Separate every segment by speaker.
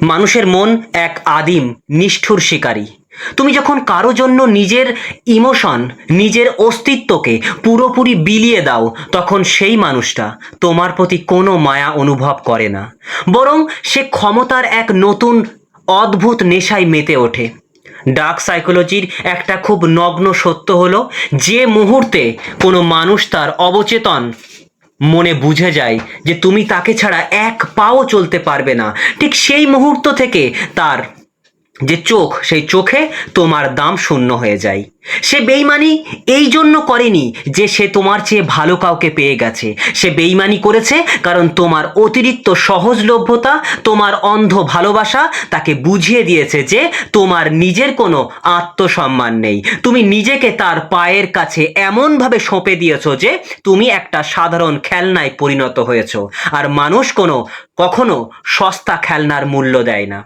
Speaker 1: মানুষের মন এক আদিম নিষ্ঠুর শিকারী। তুমি যখন কারো জন্য নিজের ইমোশন, নিজের অস্তিত্বকে পুরোপুরি বিলিয়ে দাও, তখন সেই মানুষটা তোমার প্রতি কোনো মায়া অনুভব করে না, বরং সে ক্ষমতার এক নতুন অদ্ভুত নেশায় মেতে ওঠে। ডার্ক সাইকোলজির একটা খুব নগ্ন সত্য হলো, যে মুহূর্তে কোনো মানুষ তার অবচেতন মনে বুঝে যায় যে তুমি তাকে ছাড়া এক পাও চলতে পারবে না, ঠিক সেই মুহূর্ত থেকে তার যে চোখ, সেই চোখে তোমার দাম শূন্য হয়ে যায়। সে বেইমানি এই জন্য করেনি যে সে তোমার চেয়ে ভালো কাউকে পেয়ে গেছে। সে বেইমানি করেছে কারণ তোমার অতিরিক্ত সহজলভ্যতা, তোমার অন্ধ ভালোবাসা তাকে বুঝিয়ে দিয়েছে যে তোমার নিজের কোনো আত্মসম্মান নেই। তুমি নিজেকে তার পায়ের কাছে এমনভাবে সঁপে দিয়েছো যে তুমি একটা সাধারণ খেলনায় পরিণত হয়েছো। আর মানুষ কখনো সস্তা খেলনার মূল্য দেয় না।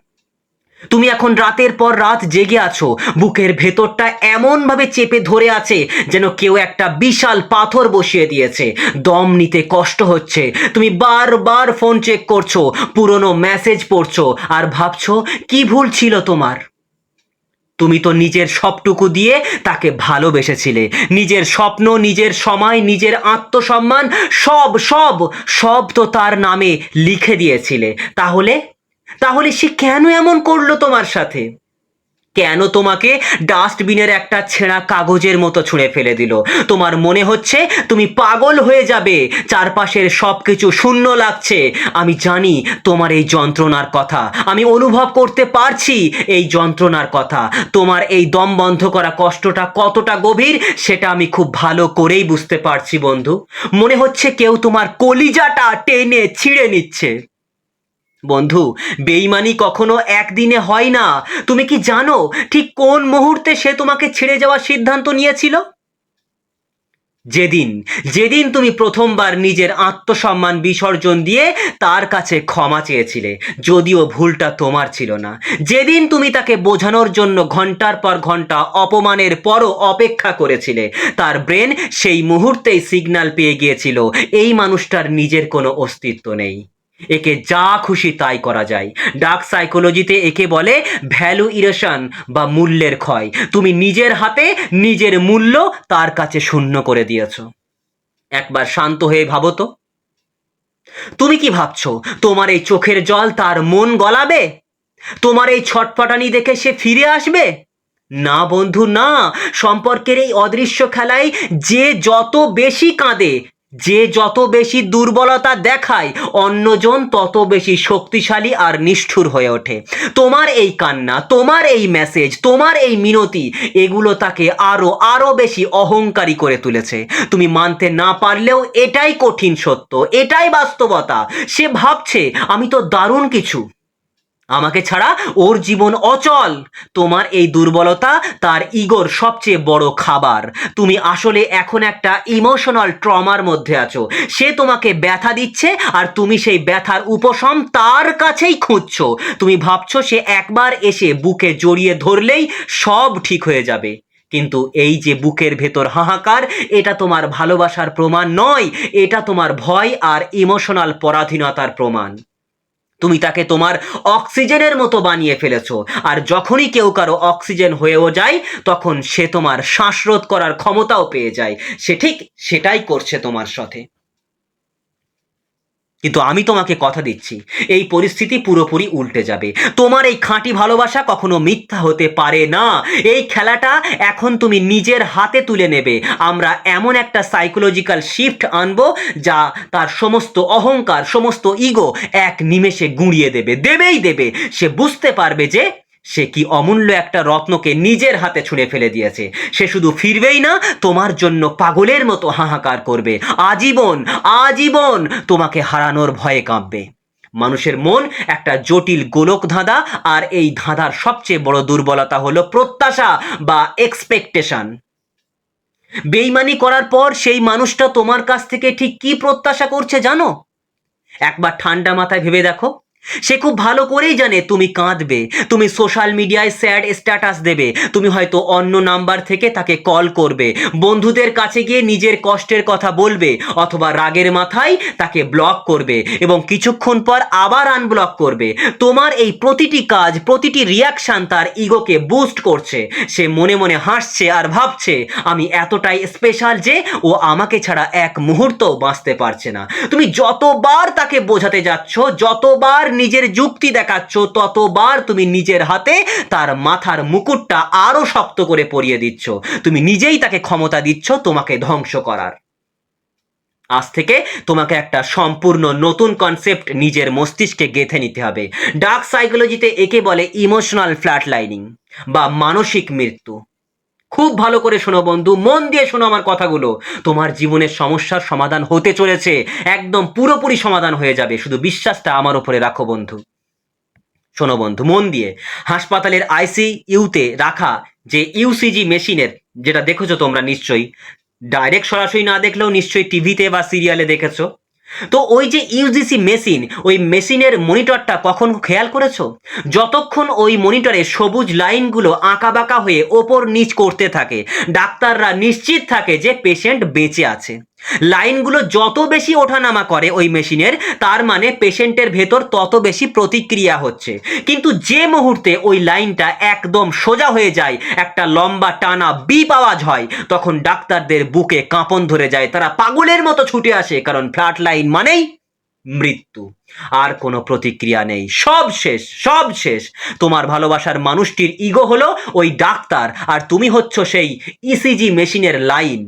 Speaker 1: তুমি এখন রাতের পর রাত জেগে আছো, বুকের ভেতরটা এমনভাবে চেপে ধরে আছে যেন কেউ একটা বিশাল পাথর বসিয়ে দিয়েছে। দম নিতে কষ্ট হচ্ছে। তুমি বারবার ফোন চেক করছো, পুরনো মেসেজ পড়ছো, আর ভাবছো কি ভুল ছিল তোমার। তুমি তো নিজের সবটুকু দিয়ে তাকে ভালোবেসেছিলে, নিজের স্বপ্ন, নিজের সময়, নিজের আত্মসম্মান, সব সব সব তো তার নামে লিখে দিয়েছিলে। তাহলে তাহলে সে কেন এমন করলো তোমার সাথে? কেন তোমাকে ডাস্টবিনের একটা ছেঁড়া কাগজের মতো ছুঁড়ে ফেলে দিল? তোমার মনে হচ্ছে তুমি পাগল হয়ে যাবে, চারপাশের সবকিছু শূন্য লাগছে। আমি জানি তোমার এই যন্ত্রণার কথা, আমি অনুভব করতে পারছি এই যন্ত্রণার কথা। তোমার এই দম বন্ধ করা কষ্টটা কতটা গভীর সেটা আমি খুব ভালো করেই বুঝতে পারছি বন্ধু। মনে হচ্ছে কেউ তোমার কলিজাটা টেনে ছিঁড়ে নিচ্ছে। বন্ধু, বেইমানি কখনো একদিনে হয় না। তুমি কি জানো ঠিক কোন মুহূর্তে সে তোমাকে ছেড়ে যাওয়ার সিদ্ধান্ত নিয়েছিল? যেদিন যেদিন তুমি প্রথমবার নিজের আত্মসম্মান বিসর্জন দিয়ে তার কাছে ক্ষমা চেয়েছিলে, যদিও ভুলটা তোমার ছিল না। যেদিন তুমি তাকে বোঝানোর জন্য ঘন্টার পর ঘন্টা অপমানের পরও অপেক্ষা করেছিলে, তার ব্রেন সেই মুহূর্তেই সিগন্যাল পেয়ে গিয়েছিল এই মানুষটার নিজের কোনো অস্তিত্ব নেই। একে যা খুশি তাই করা যায়। ডার্ক সাইকোলজিতে একে বলে ভ্যালু ইরেশন বা মূল্যের ক্ষয়। তুমি নিজের হাতে নিজের মূল্য তার কাছে শূন্য করে দিয়েছো। একবার শান্ত হয়ে ভাবো তো, তুমি কি ভাবছো তোমার এই চোখের জল তার মন গলাবে? তোমার এই ছটফটানি দেখে সে ফিরে আসবে? না বন্ধু, না। সম্পর্কের এই অদৃশ্য খেলায় যে যত বেশি কাঁদে, যে যত বেশি দুর্বলতা দেখায়, অন্যজন তত বেশি শক্তিশালী আর নিষ্ঠুর হয়ে ওঠে। তোমার এই কান্না, তোমার এই মেসেজ, তোমার এই মিনতি, এগুলো তাকে আরো আরো বেশি অহংকারী করে তুলেছে। তুমি মানতে না পারলেও এটাই কঠিন সত্য, এটাই বাস্তবতা। সে ভাবছে আমি তো দারুণ কিছু, আমাকে ছাড়া ওর জীবন অচল। তোমার এই দুর্বলতা তার ইগোর সবচেয়ে বড় খাবার। তুমি আসলে এখন একটা ইমোশনাল ট্রমার মধ্যে আছো। সে তোমাকে ব্যথা দিচ্ছে আর তুমি সেই ব্যথার উপশম তার কাছেই খুঁজছো। তুমি ভাবছো সে একবার এসে বুকে জড়িয়ে ধরলেই সব ঠিক হয়ে যাবে। কিন্তু এই যে বুকের ভেতর হাহাকার, এটা তোমার ভালোবাসার প্রমাণ নয়, এটা তোমার ভয় আর ইমোশনাল পরাধীনতার প্রমাণ। তুমি তাকে তোমার অক্সিজেনের মতো বানিয়ে ফেলেছো, আর যখনই কেউ কারো অক্সিজেন হয়েও যায়, তখন সে তোমার শ্বাসরোধ করার ক্ষমতাও পেয়ে যায়। সে ঠিক সেটাই করছে তোমার সাথে। কিন্তু আমি তোমাকে কথা দিচ্ছি, এই পরিস্থিতি পুরোপুরি উল্টে যাবে। তোমার এই খাঁটি ভালোবাসা কখনো মিথ্যা হতে পারে না। এই খেলাটা এখন তুমি নিজের হাতে তুলে নেবে। আমরা এমন একটা সাইকোলজিক্যাল শিফট আনবো যা তার সমস্ত অহংকার, সমস্ত ইগো এক নিমেষে গুঁড়িয়ে দেবে, দেবেই দেবে। সে বুঝতে পারবে যে সে কি অমূল্য একটা রত্নকে নিজের হাতে ছুঁড়ে ফেলে দিয়েছে। সে শুধু ফিরবেই না, তোমার জন্য পাগলের মতো হাহাকার করবে। আজীবন আজীবন তোমাকে হারানোর ভয়ে কাঁপবে। মানুষের মন একটা জটিল গোলক ধাঁধা, আর এই ধাঁধার সবচেয়ে বড় দুর্বলতা হলো প্রত্যাশা বা এক্সপেকটেশন। বেইমানি করার পর সেই মানুষটা তোমার কাছ থেকে ঠিক কি প্রত্যাশা করছে জানো? একবার ঠান্ডা মাথায় ভেবে দেখো। সে খুব ভালো করেই জানে তুমি কাঁদবে, তুমি সোশ্যাল মিডিয়ায় স্যাড স্ট্যাটাস দেবে, তুমি হয়তো অন্য নাম্বার থেকে তাকে কল করবে, বন্ধুদের কাছে গিয়ে নিজের কষ্টের কথা বলবে, অথবা রাগের মাথায় তাকে ব্লক করবে এবং কিছুক্ষণ পর আবার আনব্লক করবে। তোমার এই প্রতিটি কাজ, প্রতিটি রিয়াকশন তার ইগোকে বুস্ট করছে। সে মনে মনে হাসছে আর ভাবছে আমি এতটাই স্পেশাল যে ও আমাকে ছাড়া এক মুহূর্তও বাঁচতে পারছে না। তুমি যতবার তাকে বোঝাতে যাচ্ছ, যতবার নিজের যুক্তি দেখাচ্ছ, ততবার তুমি নিজের হাতে তার মাথার মুকুটটা আরো শক্ত করে পরিয়ে দিচ্ছ। তুমি নিজেই তাকে ক্ষমতা দিচ্ছ তোমাকে ধ্বংস করার। আজ থেকে তোমাকে একটা সম্পূর্ণ নতুন কনসেপ্ট নিজের মস্তিষ্কে গেঁথে নিতে হবে। ডার্ক সাইকোলজিতে একে বলে ইমোশনাল ফ্ল্যাট লাইনিং বা মানসিক মৃত্যু। খুব ভালো করে শোনো বন্ধু, মন দিয়ে শোনো আমার কথাগুলো। তোমার জীবনের সমস্যার সমাধান হতে চলেছে, একদম পুরোপুরি সমাধান হয়ে যাবে, শুধু বিশ্বাসটা আমার উপরে রাখো বন্ধু। শোনো বন্ধু মন দিয়ে, হাসপাতালের আইসিইউতে রাখা যে ইউসিজি মেশিনের, যেটা দেখেছো তোমরা নিশ্চয়ই, ডাইরেক্ট সরাসরি না দেখলেও নিশ্চয়ই টিভিতে বা সিরিয়ালে দেখেছো। তো ওই যে ইউজিসি মেশিন, ওই মেশিনের মনিটরটা কখন খেয়াল করেছো? যতক্ষণ ওই মনিটরে সবুজ লাইনগুলো আঁকাবাঁকা হয়ে ওপর নিচ করতে থাকে, ডাক্তাররা নিশ্চিত থাকে যে পেশেন্ট বেঁচে আছে। লাইনগুলো যত বেশি ওঠানামা করে ওই মেশিনের, তার মানে পেশেন্টের ভেতর তত বেশি প্রতিক্রিয়া হচ্ছে। কিন্তু যে মুহূর্তে ওই লাইনটা একদম সোজা হয়ে যায়, একটা লম্বা টানা বিপ আওয়াজ হয়, তখন ডাক্তারদের বুকে কাঁপন ধরে যায়, তারা পাগলের মতো ছুটে আসে, কারণ ফ্ল্যাট লাইন মানেই মৃত্যু। আর কোনো প্রতিক্রিয়া নেই, সব শেষ, সব শেষ। তোমার ভালোবাসার মানুষটির ইগো হলো ওই ডাক্তার, আর তুমি হচ্ছ সেই ইসিজি মেশিনের লাইন।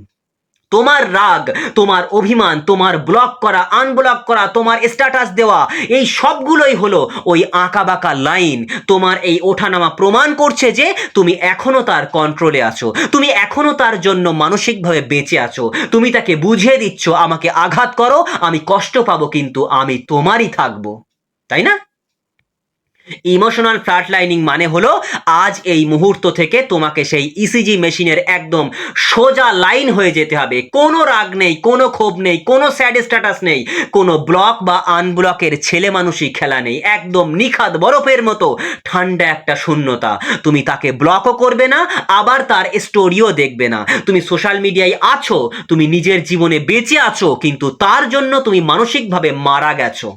Speaker 1: তোমার রাগ, তোমার অভিমান, তোমার ব্লক করা, আনব্লক করা, তোমার স্ট্যাটাস দেওয়া, এই সবগুলোই হলো ওই আঁকাবাঁকা লাইন। তোমার এই ওঠানামা প্রমাণ করছে যে তুমি এখনো তার কন্ট্রোলে আছো, তুমি এখনো তার জন্য মানসিকভাবে বেঁচে আছো। তুমি তাকে বুঝিয়ে দিচ্ছ আমাকে আঘাত করো, আমি কষ্ট পাবো, কিন্তু আমি তোমারই থাকবো, তাই না? ইমোশনাল ফ্ল্যাট লাইনিং মানে হলো আজ এই মুহূর্ত থেকে তোমাকে সেই ইসিজি মেশিনের একদম সোজা লাইন হয়ে যেতে হবে। কোনো রাগ নেই, কোনো ক্ষোভ নেই, কোনো স্যাড স্ট্যাটাস নেই, কোনো ব্লক বা আনব্লকের ছেলে মানুষই খেলা নেই। একদম নিখাদ বরফের মতো ঠান্ডা একটা শূন্যতা। তুমি তাকে ব্লকও করবে না, আবার তার স্টোরিও দেখবে না। তুমি সোশ্যাল মিডিয়ায় আছো, তুমি নিজের জীবনে বেঁচে আছো, কিন্তু তার জন্য তুমি মানসিকভাবে মারা গেছো।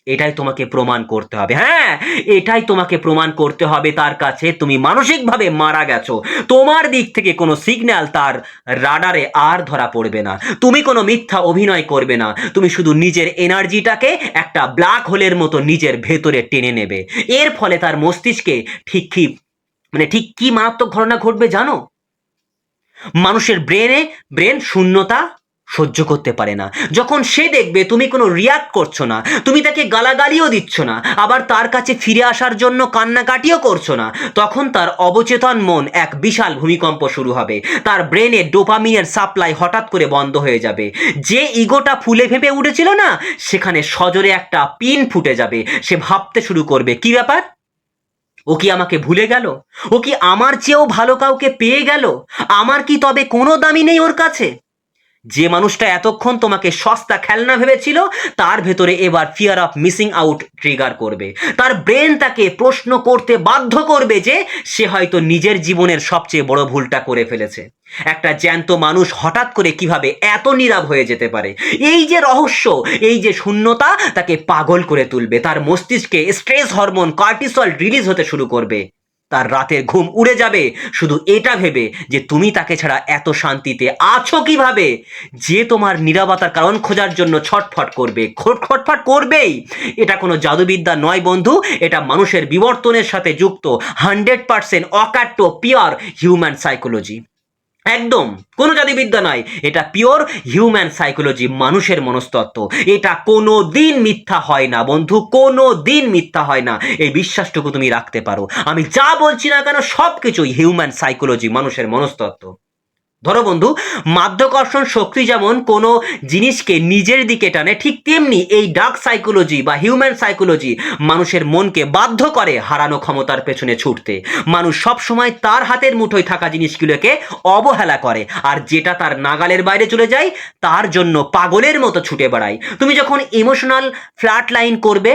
Speaker 1: এটাই তোমাকে প্রমাণ করতে হবে। হ্যাঁ, এটাই তোমাকে প্রমাণ করতে হবে তার কাছে তুমি মানসিকভাবে মারা গেছো। তোমার দিক থেকে কোনো সিগন্যাল তার রাডারে আর ধরা পড়বে না। তুমি কোনো মিথ্যা অভিনয় করবে না। তুমি শুধু নিজের এনার্জিটাকে একটা ব্ল্যাক হোলের মতো নিজের ভেতরে টেনে নেবে। এর ফলে তার মস্তিষ্কে ঠিক কি মারাত্মক ঘটনা ঘটবে জানো? মানুষের ব্রেন শূন্যতা সহ্য করতে পারে না। যখন সে দেখবে তুমি কোনো রিয়াক্ট করছো না, তুমি তাকে গালাগালিও দিচ্ছ না, আবার তার কাছে ফিরে আসার জন্য কান্নাকাটিও করছো না, তখন তার অবচেতন মন এক বিশাল ভূমিকম্প শুরু হবে। তার ব্রেনে ডোপামিনের সাপ্লাই হঠাৎ করে বন্ধ হয়ে যাবে। যে ইগোটা ফুলে ফেঁপে উঠেছিল না, সেখানে সজোরে একটা পিন ফুটে যাবে। সে ভাবতে শুরু করবে, কি ব্যাপার, ও কি আমাকে ভুলে গেল? ও কি আমার চেয়েও ভালো কাউকে পেয়ে গেল? আমার কি তবে কোনো দামই নেই ওর কাছে? যে মানুষটা এতক্ষণ তোমাকে সস্তা খেলনা ভেবেছিল, তার ভেতরে এবার fear of missing out trigger করবে। তার ব্রেন তাকে প্রশ্ন করতে বাধ্য করবে যে সে হয়তো নিজের জীবনের সবচেয়ে বড় ভুলটা করে ফেলেছে। একটা জ্যান্ত মানুষ হঠাৎ করে কিভাবে এত নীরব হয়ে যেতে পারে? এই যে রহস্য, এই যে শূন্যতা তাকে পাগল করে তুলবে। তার মস্তিষ্কে স্ট্রেস হরমোন কর্টিসল রিলিজ হতে শুরু করবে। তার রাতের ঘুম উড়ে যাবে শুধু এটা ভেবে যে তুমি তাকে ছাড়া এত শান্তিতে আছো কিভাবে। যে তোমার নীরবতার কারণ খোঁজার জন্য ছটফট করবে, ছটফট করবেই। এটা কোনো জাদুবিদ্যা নয় বন্ধু, এটা মানুষের বিবর্তনের সাথে যুক্ত 100% অকাট্য পিওর হিউম্যান সাইকোলজি। একদম কোনো জাদুবিদ্যা নয়, এটা পিওর হিউম্যান সাইকোলজি, মানুষের মনস্তত্ত্ব। এটা কোনো দিন মিথ্যা হয় না বন্ধু, কোনো দিন মিথ্যা হয় না। এই বিশ্বাসটুকু তুমি রাখতে পারো। আমি যা বলছি না কেন সব কিছুই হিউম্যান সাইকোলজি, মানুষের মনস্তত্ত্ব। ধরো বন্ধু, মাধ্যাকর্ষণ শক্তি যেমন কোনো জিনিসকে নিজের দিকে টানে, ঠিক তেমনি এই ডার্ক সাইকোলজি বা হিউম্যান সাইকোলজি মানুষের মনকে বাধ্য করে হারানো ক্ষমতার পেছনে ছুটতে। মানুষ সব সময় তার হাতের মুঠোয় থাকা জিনিসগুলোকে অবহেলা করে, আর যেটা তার নাগালের বাইরে চলে যায় তার জন্য পাগলের মতো ছুটে বেড়ায়। তুমি যখন ইমোশনাল ফ্ল্যাট লাইন করবে,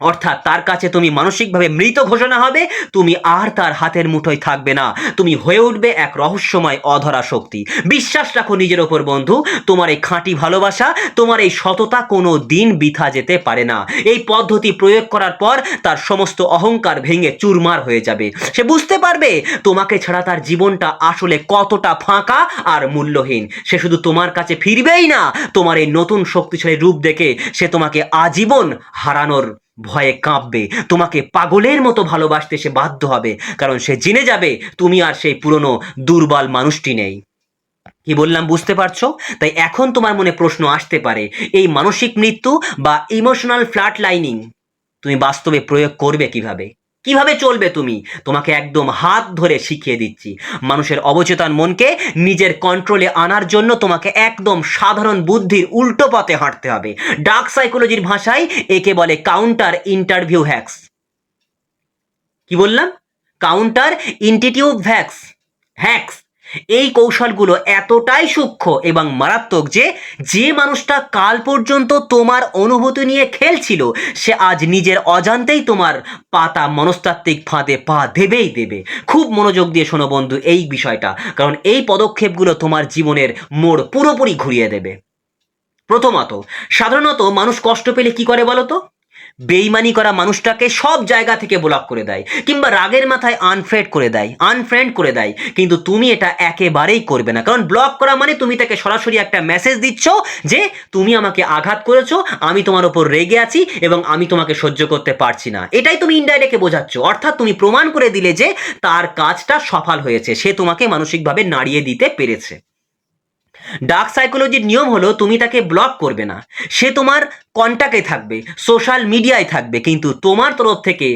Speaker 1: অর্থাৎ তার কাছে তুমি মানসিকভাবে মৃত ঘোষণা হবে, তুমি আর তার হাতের মুঠোয় থাকবে না, তুমি হয়ে উঠবে এক রহস্যময় অধরা শক্তি। বিশ্বাস রাখো নিজের ওপর বন্ধু, তোমার এই খাঁটি ভালোবাসা, তোমার এই সততা কোনো দিন বৃথা যেতে পারে না। এই পদ্ধতি প্রয়োগ করার পর তার সমস্ত অহংকার ভেঙে চুরমার হয়ে যাবে। সে বুঝতে পারবে তোমাকে ছাড়া তার জীবনটা আসলে কতটা ফাঁকা আর মূল্যহীন। সে শুধু তোমার কাছে ফিরবেই না, তোমার এই নতুন শক্তিশালী রূপ দেখে সে তোমাকে আজীবন হারানোর ভয়ে কাঁপবে, তোমাকে পাগলের মতো ভালোবাসতে সে বাধ্য হবে, কারণ সে জেনে যাবে তুমি আর সেই পুরনো দুর্বল মানুষটি নেই। কি বললাম বুঝতে পারছো? তাই এখন তোমার মনে প্রশ্ন আসতে পারে, এই মানসিক মৃত্যু বা ইমোশনাল ফ্ল্যাট লাইনিং তুমি বাস্তবে প্রয়োগ করবে কিভাবে, কিভাবে চলবে তুমি? তোমাকে একদম হাত ধরে শিখিয়ে দিচ্ছি। মানুষের অবচেতন মনকে নিজের কন্ট্রোলে আনার জন্য তোমাকে একদম সাধারণ বুদ্ধির উল্টো পথে হাঁটতে হবে। ডার্ক সাইকোলজির ভাষায় একে বলে কাউন্টার ইন্টারভিউ হ্যাক্স। কি বললাম? Counter ইন্টিটিউভ hacks. হ্যাক্স এই কৌশলগুলো এতটাই সূক্ষ্ম এবং মারাত্মক যে যে মানুষটা কাল পর্যন্ত তোমার অনুভূতি নিয়ে খেলছিল, সে আজ নিজের অজান্তেই তোমার পাতা মনস্তাত্ত্বিক ফাঁদে পা দেবেই দেবে। খুব মনোযোগ দিয়ে শোনো বন্ধু এই বিষয়টা, কারণ এই পদক্ষেপগুলো তোমার জীবনের মোড় পুরোপুরি ঘুরিয়ে দেবে। প্রথমত, সাধারণত মানুষ কষ্ট পেলে কি করে বলো তো? বেইমানি করা মানুষটাকে সব জায়গা থেকে ব্লক করে দেয়, কিংবা রাগের মাথায় আনফ্রেন্ড করে দেয়। কিন্তু তুমি এটা একেবারেই করবে না, কারণ ব্লক করা মানে তুমি তাকে সরাসরি একটা মেসেজ দিচ্ছ যে তুমি আমাকে আঘাত করেছো, আমি তোমার উপর রেগে আছি এবং আমি তোমাকে সহ্য করতে পারছি না। এটাই তুমি ইনডাইরেক্টলি বোঝাচ্ছ। অর্থাৎ তুমি প্রমাণ করে দিলে যে তার কাজটা সফল হয়েছে, সে তোমাকে মানসিকভাবে নাড়িয়ে দিতে পেরেছে। ডার্ক সাইকোলজির নিয়ম হলো তুমি তাকে ব্লক করবে না, সে তোমার কন্টাক্টে থাকবে, সোশ্যাল মিডিয়ায় থাকবে, কিন্তু তোমার তরফ থেকে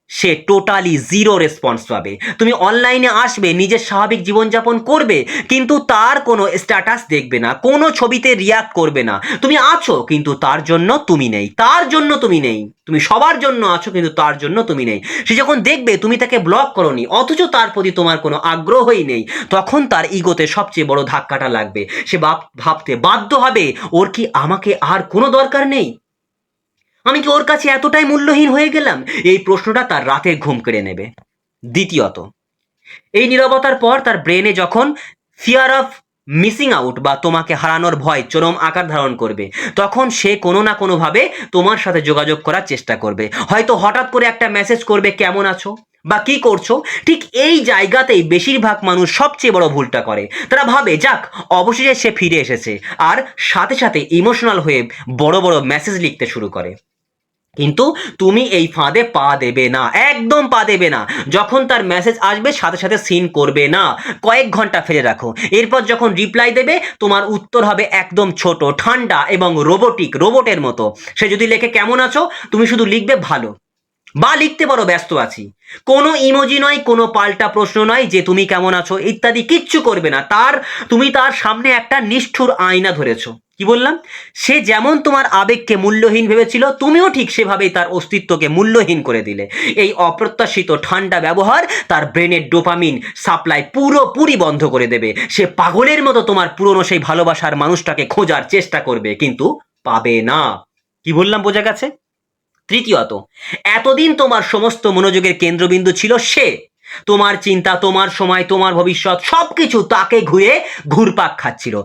Speaker 1: সে টোটালি জিরো রেসপন্স পাবে। তুমি অনলাইনে আসবে, নিজের স্বাভাবিক জীবনযাপন করবে, কিন্তু তার কোনো স্ট্যাটাস দেখবে না, কোনো ছবিতে রিয়াক্ট করবে না। তুমি আছো কিন্তু তার জন্য তুমি নেই, তার জন্য তুমি নেই। তুমি সবার জন্য আছো কিন্তু তার জন্য তুমি নেই। সে যখন দেখবে তুমি তাকে ব্লক করোনি, অথচ তার প্রতি তোমার কোনো আগ্রহই নেই, তখন তার ইগোতে সবচেয়ে বড় ধাক্কাটা লাগবে। সে ভাবতে বাধ্য হবে, ওর কি আমাকে আর কোনো দরকার নেই? আমি কি ওর কাছে এতটাই মূল্যহীন হয়ে গেলাম? এই প্রশ্নটা তার রাতের ঘুম কেড়ে নেবে। দ্বিতীয়ত, এই নীরবতার পর তার ব্রেনে যখন ফিয়ার অফ মিসিং আউট বা তোমাকে হারানোর ভয় চরম আকার ধারণ করবে, তখন সে কোনো না কোনোভাবে তোমার সাথে যোগাযোগ করার চেষ্টা করবে। হয়তো হঠাৎ করে একটা মেসেজ করবে, কেমন আছো বা কি করছো। ঠিক এই জায়গাতেই বেশিরভাগ মানুষ সবচেয়ে বড় ভুলটা করে। তারা ভাবে যাক অবশেষে সে ফিরে এসেছে, আর সাথে সাথে ইমোশনাল হয়ে বড় বড় মেসেজ লিখতে শুরু করে। কিন্তু তুমি এই ফাঁদে পা দেবে না, একদম পা দেবে না। যখন তার মেসেজ আসবে সাথে সাথে সিন করবে না, কয়েক ঘন্টা ফেলে রাখো। এরপর যখন রিপ্লাই দেবে, তোমার উত্তর হবে একদম ছোট, ঠান্ডা এবং রোবটের মতো। সে যদি লেখে কেমন আছো, তুমি শুধু লিখবে ভালো, বা লিখতে পারো ব্যস্ত আছি। কোনো ইমোজি নয়, কোনো পাল্টা প্রশ্ন নয় যে তুমি কেমন আছো ইত্যাদি, কিচ্ছু করবে না। তুমি তার সামনে একটা নিষ্ঠুর আয়না ধরেছো। কি বললাম? সে যেমন তোমার আবেগকে মূল্যহীন ভেবেছিল, তুমিও ঠিক সেভাবেই তার অস্তিত্বকে মূল্যহীন করে দিলে। এই অপ্রত্যাশিত ঠান্ডা ব্যবহার তার ব্রেনের ডোপামিন সাপ্লাই পুরোপুরি বন্ধ করে দেবে। সে পাগলের মতো তোমার পুরনো সেই ভালোবাসার মানুষটাকে খোঁজার চেষ্টা করবে, কিন্তু পাবে না। কি বললাম বোঝা গেছে? তৃতীয়ত, এতদিন তোমার সমস্ত মনোযোগের কেন্দ্রবিন্দু ছিল সে। তোমার চিন্তা, তোমার সময়, তোমার ভবিষ্যৎ সবকিছু তাকে ঘুরে ঘুরপাক খাচ্ছিল।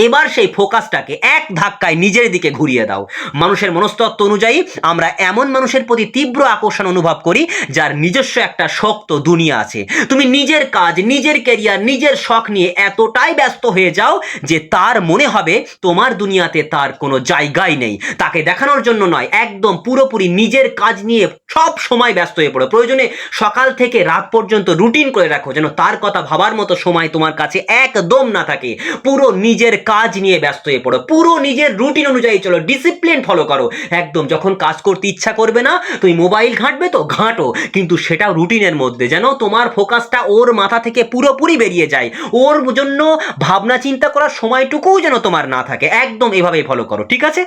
Speaker 1: এবার সেই ফোকাসটাকে এক ধাক্কায় নিজের দিকে ঘুরিয়ে দাও। মানুষের মনস্তত্ত্ব অনুযায়ী আমরা এমন মানুষের প্রতি তীব্র আকর্ষণ অনুভব করি যার নিজস্ব একটা শক্ত দুনিয়া আছে। তুমি নিজের কাজ, নিজের ক্যারিয়ার, নিজের শখ নিয়ে এতটাই ব্যস্ত হয়ে যাও যে তার মনে হবে তোমার দুনিয়াতে তার কোনো জায়গাই নেই। তাকে দেখানোর জন্য নয়, একদম পুরোপুরি নিজের কাজ নিয়ে সব সময় ব্যস্ত হয়ে পড়ো। প্রয়োজনে সকাল থেকে রাত পর্যন্ত রুটিন করে রাখো, যেন তার কথা ভাবার মতো সময় তোমার কাছে একদম না থাকে। পুরো নিজের কাজ নিয়ে ব্যস্ত হয়ে পড়ো, পুরো নিজের রুটিন অনুযায়ী চলো, ডিসিপ্লিন ফলো করো। একদম যখন কাজ করতে ইচ্ছা করবে না, তুমি মোবাইল ঘাঁটবে তো ঘাঁটো, কিন্তু সেটাও রুটিনের মধ্যে, যেন তোমার ফোকাসটা ওর মাথা থেকে পুরোপুরি বেরিয়ে যায়। ওর জন্য ভাবনা চিন্তা করার সময়টুকুও যেন তোমার না থাকে। একদম এভাবেই ফলো করো, ঠিক আছে?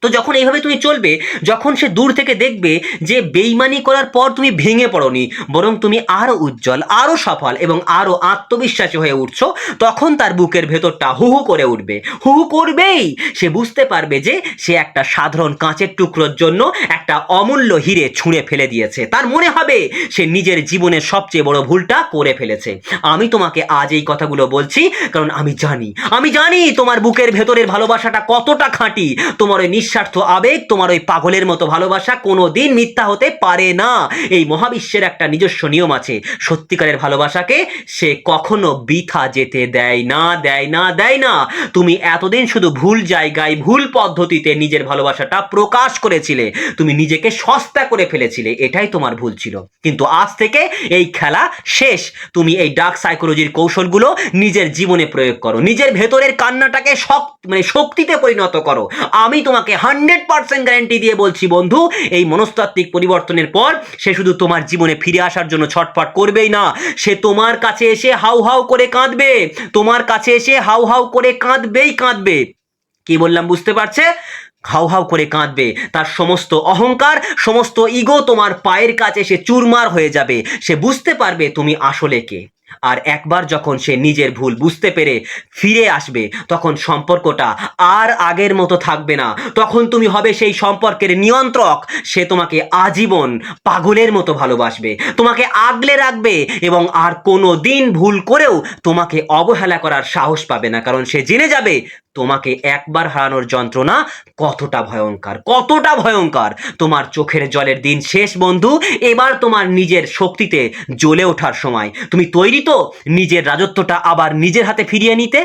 Speaker 1: তো যখন এইভাবে তুমি চলবে, যখন সে দূর থেকে দেখবে যে বেইমানি করার পর তুমি ভেঙে পড়োনি, বরং তুমি আরো উজ্জ্বল, আরো সফল এবং আরো আত্মবিশ্বাসী হয়ে উঠছো, তখন তার বুকের ভেতরটা হু হু করে উঠবে, হু হু করবেই। সে বুঝতে পারবে যে সে একটা সাধারণ কাঁচের টুকরোর জন্য একটা অমূল্য হিরে ছুঁড়ে ফেলে দিয়েছে। তার মনে হবে সে নিজের জীবনের সবচেয়ে বড় ভুলটা করে ফেলেছে। আমি তোমাকে আজ এই কথাগুলো বলছি কারণ আমি জানি তোমার বুকের ভেতরের ভালোবাসাটা কতটা খাঁটি। তোমার ওই নিঃস্বার্থ আবেগ, তোমার ওই পাগলের মতো ভালোবাসা কোনোদিন মিথ্যা হতে পারে না। এই মহাবিশ্বের একটা নিজস্ব নিয়ম আছে, সত্যিকারের ভালোবাসাকে সে কখনো বৃথা যেতে দেয় না, দেয় না, দেয় না। তুমি এতদিন শুধু ভুল জায়গায়, ভুল পদ্ধতিতে নিজের ভালোবাসাটা প্রকাশ করেছিলে, তুমি নিজেকে সস্তা করে ফেলেছিলে, এটাই তোমার ভুল ছিল। কিন্তু আজ থেকে এই খেলা শেষ। তুমি এই ডার্ক সাইকোলজির কৌশলগুলো নিজের জীবনে প্রয়োগ করো, নিজের ভেতরের কান্নাটাকে শক্তিতে পরিণত করো। আমি তোমাকে 100% গ্যারান্টি দিয়ে বলছি বন্ধু, এই মনস্তাত্ত্বিক পরিবর্তনের পর সে শুধু তোমার জীবনে ফিরে আসার জন্য ছটফট করবেই না, সে তোমার কাছে এসে হাউ হাউ করে কাঁদবে, তোমার কাছে এসে হাউ হাউ করে কাঁদবেই কাঁদবে। কি বললাম বুঝতে পারছে? হাউ হাউ করে কাঁদবে। তার সমস্ত অহংকার, সমস্ত ইগো তোমার পায়ের কাছে এসে চুরমার হয়ে যাবে। সে বুঝতে পারবে তুমি আসলে কে। আর একবার যখন সে নিজের ভুল বুঝতে পেরে ফিরে আসবে, তখন সম্পর্কটা আর আগের মতো থাকবে না। তখন তুমি হবে সেই সম্পর্কের নিয়ন্ত্রক। সে তোমাকে আজীবন পাগলের মতো ভালোবাসবে, তোমাকে আগলে রাখবে এবং আর কোনো দিন ভুল করেও তোমাকে অবহেলা করার সাহস পাবে না। কারণ সে জেনে যাবে তোমাকে একবার হারানোর যন্ত্রণা কতটা ভয়ঙ্কর, কতটা ভয়ঙ্কর। তোমার চোখের জলের দিন শেষ বন্ধু। এবার তোমার নিজের শক্তিতে জ্বলে ওঠার সময়। তুমি তৈরি তো নিজের রাজত্বটা আবার নিজের হাতে ফিরিয়ে নিতে?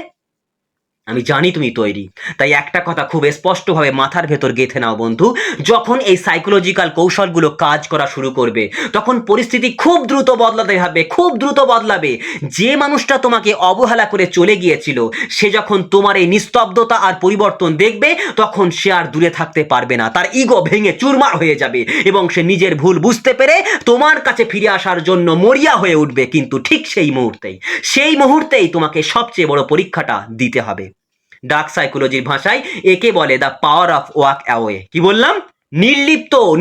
Speaker 1: আমি জানি তুমি তৈরি। তাই একটা কথা খুব স্পষ্টভাবে মাথার ভেতর গেঁথে নাও বন্ধু, যখন এই সাইকোলজিক্যাল কৌশলগুলো কাজ করা শুরু করবে, তখন পরিস্থিতি খুব দ্রুত বদলাতে হবে, খুব দ্রুত বদলাবে। যে মানুষটা তোমাকে অবহেলা করে চলে গিয়েছিল, সে যখন তোমার এই নিস্তব্ধতা আর পরিবর্তন দেখবে, তখন সে আর দূরে থাকতে পারবে না। তার ইগো ভেঙে চুরমার হয়ে যাবে এবং সে নিজের ভুল বুঝতে পেরে তোমার কাছে ফিরে আসার জন্য মরিয়া হয়ে উঠবে। কিন্তু ঠিক সেই মুহূর্তেই তোমাকে সবচেয়ে বড় পরীক্ষাটা দিতে হবে। ডার্ক সাইকোলজির ভাষায় একে বলে the power of walk away. কি বললাম?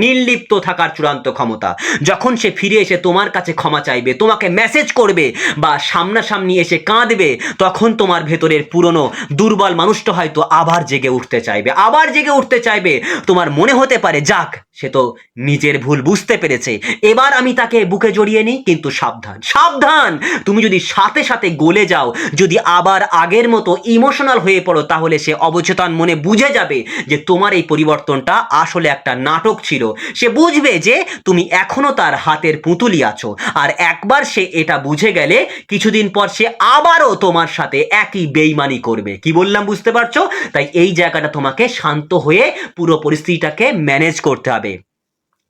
Speaker 1: নির্লিপ্ত থাকার চূড়ান্ত ক্ষমতা। যখন সে ফিরে এসে তোমার কাছে ক্ষমা চাইবে, তোমাকে মেসেজ করবে বা সামনাসামনি এসে কাঁদবে, তখন তোমার ভেতরের পুরনো দুর্বল মানুষটা হয়তো আবার জেগে উঠতে চাইবে। তোমার মনে হতে পারে, যাক, সে তো নিজের ভুল বুঝতে পেরেছে, এবার আমি তাকে বুকে জড়িয়ে নিই। কিন্তু সাবধান, তুমি যদি সাথে সাথে গলে যাও, যদি আবার আগের মতো ইমোশনাল হয়ে পড়ো, তাহলে সে অবচেতন মনে বুঝে যাবে যে তোমার এই পরিবর্তনটা আসলে একটা নাটক ছিল। সে বুঝবে যে তুমি এখনো তার হাতের পুতুলি আছো। আর একবার সে এটা বুঝে গেলে, কিছুদিন পর সে আবারও তোমার সাথে একই বেইমানি করবে। কি বললাম বুঝতে পারছো? তাই এই জায়গাটা তোমাকে শান্ত হয়ে পুরো পরিস্থিতিটাকে ম্যানেজ করতে হবে।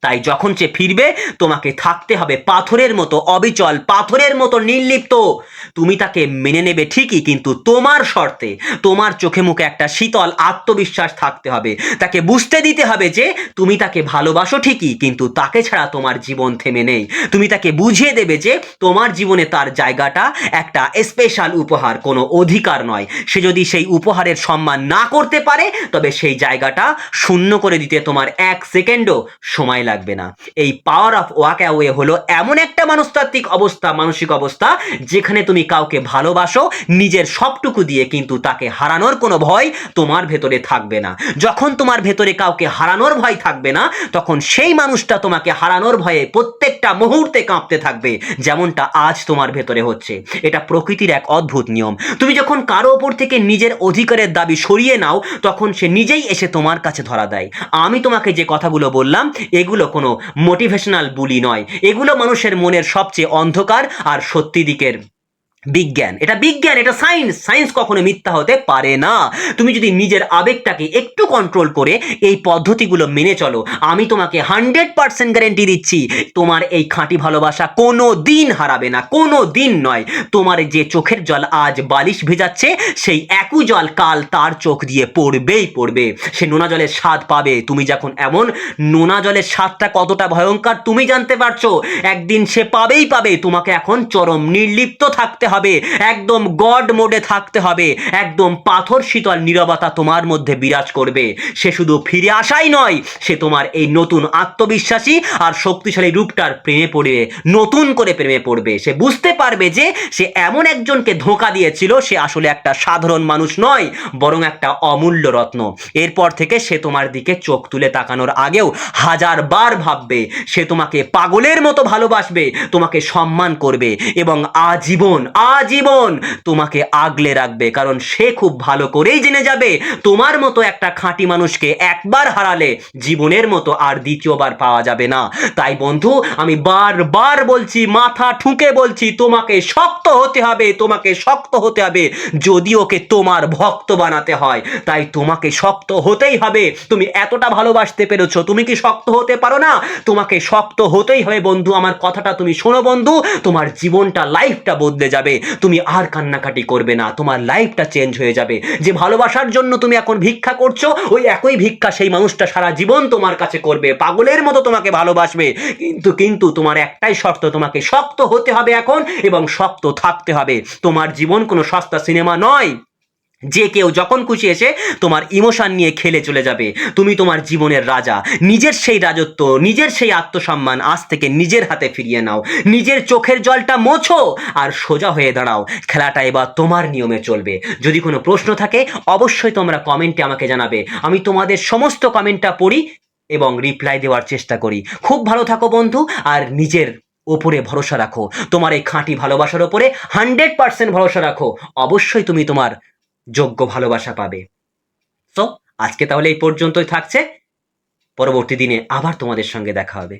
Speaker 1: তাই যখন সে ফিরবে, তোমাকে থাকতে হবে পাথরের মতো অবিচল, পাথরের মতো নির্লিপ্ত। তুমি তাকে মেনে নেবে ঠিকই, কিন্তু তোমার শর্তে। তোমার চোখে মুখে একটা শীতল আত্মবিশ্বাস থাকতে হবে। তাকে বুঝতে দিতে হবে যে তুমি তাকে ভালোবাসো ঠিকই, কিন্তু তাকে ছাড়া তোমার জীবন থেমে নেই। তুমি তাকে বুঝিয়ে দেবে যে তোমার জীবনে তার জায়গাটা একটা স্পেশাল উপহার, কোনো অধিকার নয়। সে যদি সেই উপহারের সম্মান না করতে পারে, তবে সেই জায়গাটা শূন্য করে দিতে তোমার 1 সেকেন্ডও সময় লাগবে না। এই পাওয়ার অফ ওয়াক অ্যাওয়ে হলো এমন একটা মনস্তাত্ত্বিক অবস্থা, মানসিক অবস্থা, যেখানে তুমি কাউকে ভালোবাসো নিজের সবটুকু দিয়ে, কিন্তু তাকে হারানোর কোনো ভয় তোমার ভেতরে থাকবে না। যখন তোমার ভেতরে কাউকে হারানোর ভয় থাকবে না, তখন সেই মানুষটা তোমাকে হারানোর ভয়ে প্রত্যেকটা মুহূর্তে কাঁপতে থাকবে, যেমনটা আজ তোমার ভেতরে হচ্ছে। এটা প্রকৃতির এক অদ্ভুত নিয়ম। তুমি যখন কারো ওপর থেকে নিজের অধিকারের দাবি সরিয়ে নাও, তখন সে নিজেই এসে তোমার কাছে ধরা দেয়। আমি তোমাকে যে কথাগুলো বললাম, এগুলো কোনো মোটিভেশনাল বুলি নয়, এগুলো মানুষের মনের সবচেয়ে অন্ধকার আর সত্যি দিকের বিজ্ঞান। এটা সায়েন্স কখনো মিথ্যা হতে পারে না। তুমি যদি নিজের আবেগটাকে একটু কন্ট্রোল করে এই পদ্ধতিগুলো মেনে চলো, আমি তোমাকে 100% গ্যারান্টি দিচ্ছি, তোমার এই খাঁটি ভালোবাসা কোনো দিন হারাবে না, কোনো দিন নয়। তোমার যে চোখের জল আজ বালিশ ভেজাচ্ছে, সেই একই জল কাল তার চোখ দিয়ে পড়বে। সে নোনা জলের স্বাদ পাবে। তুমি যখন এমন নোনা জলের স্বাদটা কতটা ভয়ঙ্কর তুমি জানতে পারছো, একদিন সে পাবে। তোমাকে এখন চরম নির্লিপ্ত থাকতে হবে। হবে, একদম গড মোডে থাকতে হবে, একদম পাথর শীতল নীরবতা তোমার মধ্যে বিরাজ করবে। সে শুধু ফিরে আসাই নয়, সে তোমার এই নতুন আত্মবিশ্বাসী আর শক্তিশালী রূপটার প্রেমে পড়বে, নতুন করে প্রেমে পড়বে। সে বুঝতে পারবে যে সে এমন একজনকে ধোঁকা দিয়েছিল, সে আসলে একটা সাধারণ মানুষ নয়, বরং একটা অমূল্য রত্ন। এরপর থেকে সে তোমার দিকে চোখ তুলে তাকানোর আগেও হাজার বার ভাববে। সে তোমাকে পাগলের মতো ভালোবাসবে, তোমাকে সম্মান করবে এবং আজীবন আজীবন তোমাকে আগলে রাখবে, কারণ সে খুব ভালো করেই জেনে যাবে তোমার মতো একটা খাঁটি মানুষকে একবার হারালে জীবনের মতো আর দ্বিতীয়বার পাওয়া যাবে না। তাই বন্ধু, আমি বারবার বলছি, মাথা ঠুকে বলছি, তোমাকে শক্ত হতে হবে, তোমাকে শক্ত হতে হবে যদি ওকে তোমার ভক্ত বানাতে হয়। তাই তোমাকে শক্ত হতেই হবে। তুমি এতটা ভালোবাসতে পেরেছো, তুমি কি শক্ত হতে পারো না? তোমাকে শক্ত হতেই হবে বন্ধু। আমার কথাটা তুমি শোনো বন্ধু, তোমার জীবনটা, লাইফটা বদলে যাবে। তুমি আর কান্নাকাটি করবে না, তোমার লাইফটা চেঞ্জ হয়ে যাবে। যে ভালোবাসার জন্য তুমি এখন ভিক্ষা করছো, ওই একই ভিক্ষা সেই মানুষটা সারা জীবন তোমার কাছে করবে, পাগলের মতো তোমাকে ভালোবাসবে। কিন্তু তোমার একটাই শর্ত, তোমাকে শক্ত হতে হবে এখন এবং শক্ত থাকতে হবে। তোমার জীবন কোনো সস্তা সিনেমা নয় যে কেউ যখন খুশি এসে তোমার ইমোশন নিয়ে খেলে চলে যাবে। তুমি তোমার জীবনের রাজা, নিজের সেই রাজত্ব, নিজের সেই আত্মসম্মান আজ থেকে নিজের হাতে ফিরিয়ে নাও। নিজের চোখের জলটা মোছো আর সোজা হয়ে দাঁড়াও। খেলাটা এবার তোমার নিয়মে চলবে। যদি কোনো প্রশ্ন থাকে অবশ্যই তোমরা কমেন্টে আমাকে জানাবে। আমি তোমাদের সমস্ত কমেন্টটা পড়ি এবং রিপ্লাই দেওয়ার চেষ্টা করি। খুব ভালো থাকো বন্ধু, আর নিজের ওপরে ভরসা রাখো। তোমার এই খাঁটি ভালোবাসার ওপরে 100% ভরসা রাখো। অবশ্যই তুমি তোমার যোগ্য ভালোবাসা পাবে। তো আজকে তাহলে এই পর্যন্তই থাকছে। পরবর্তী দিনে আবার তোমাদের সঙ্গে দেখা হবে।